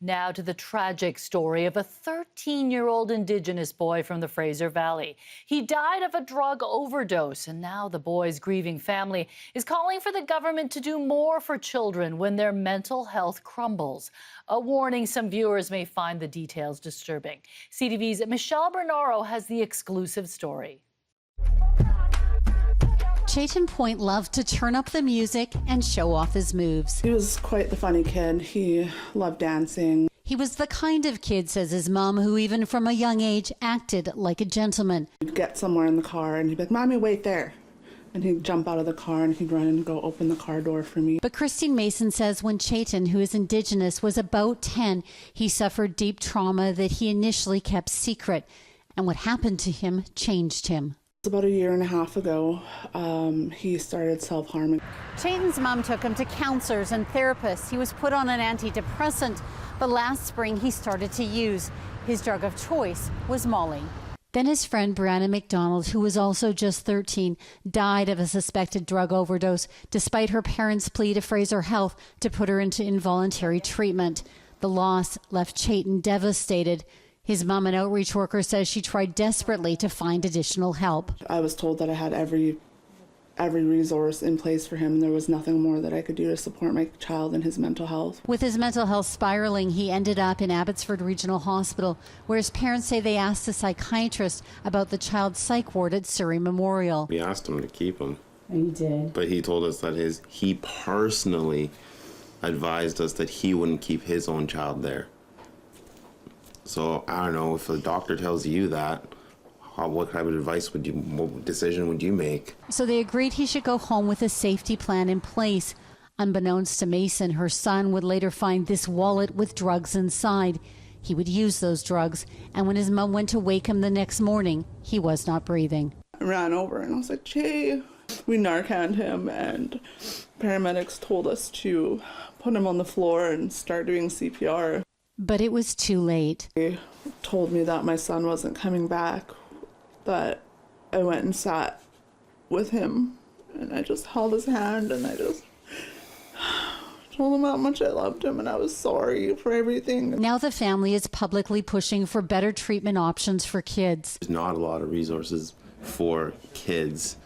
Now to the tragic story of a 13-year-old Indigenous boy from the Fraser Valley. He died of a drug overdose, and now the boy's grieving family is calling for the government to do more for children when their mental health crumbles. A warning some viewers may find the details disturbing. CTV's Michelle Bernaro has the exclusive story. Chayton Point loved to turn up the music and show off his moves. He was quite the funny kid. He loved dancing. He was the kind of kid, says his mom, who even from a young age acted like a gentleman. He'd get somewhere in the car and he'd be like, "Mommy, wait there." And he'd jump out of the car and he'd run and go open the car door for me. But Christine Mason says when Chayton, who is Indigenous, was about 10, he suffered deep trauma that he initially kept secret. And what happened to him changed him. About a year and a half ago, he started self-harming. Chayton's mom took him to counselors and therapists. He was put on an antidepressant, but last spring he started to use. His drug of choice was Molly. Then his friend Brianna McDonald, who was also just 13, died of a suspected drug overdose, despite her parents' plea to Fraser Health to put her into involuntary treatment. The loss left Chayton devastated. His mom, an outreach worker, says she tried desperately to find additional help. I was told that I had every resource in place for him, and there was nothing more that I could do to support my child and his mental health. With his mental health spiraling, he ended up in Abbotsford Regional Hospital, where his parents say they asked the psychiatrist about the child's psych ward at Surrey Memorial. We asked him to keep him. And he did. But he told us that he personally advised us that he wouldn't keep his own child there. So I don't know, if a doctor tells you that, what kind of what decision would you make? So they agreed he should go home with a safety plan in place. Unbeknownst to Mason, her son would later find this wallet with drugs inside. He would use those drugs, and when his mom went to wake him the next morning, he was not breathing. I ran over and I was like, "Jay." We Narcaned him, and paramedics told us to put him on the floor and start doing CPR. But it was too late. They told me that my son wasn't coming back, that I went and sat with him, and I just held his hand, and I just told him how much I loved him, and I was sorry for everything. Now the family is publicly pushing for better treatment options for kids. There's not a lot of resources for kids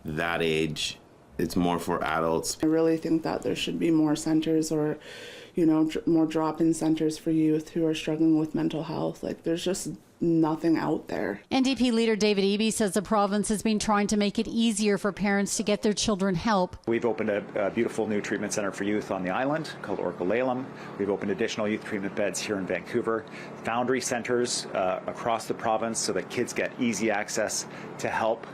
that age. It's more for adults. I really think that there should be more centers, or more drop-in centers for youth who are struggling with mental health. Like, there's just nothing out there. NDP leader David Eby says the province has been trying to make it easier for parents to get their children help. We've opened a beautiful new treatment center for youth on the island called Orko-Lalem. We've opened additional youth treatment beds here in Vancouver. Foundry centers across the province so that kids get easy access to help.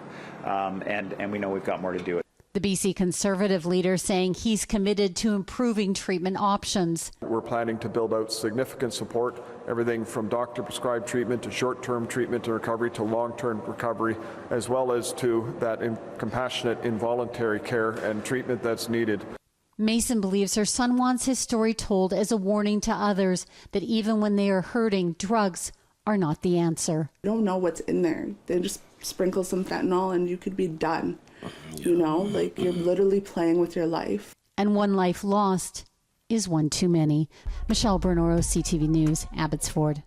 And we know we've got more to do. The BC Conservative leader saying he's committed to improving treatment options. We're planning to build out significant support, everything from doctor-prescribed treatment to short-term treatment and recovery to long-term recovery, as well as to that compassionate involuntary care and treatment that's needed. Mason believes her son wants his story told as a warning to others that even when they are hurting, drugs are not the answer. You don't know what's in there. They just sprinkle some fentanyl and you could be done. Like, you're literally playing with your life. And one life lost is one too many. Michelle Bernaro, CTV News, Abbotsford.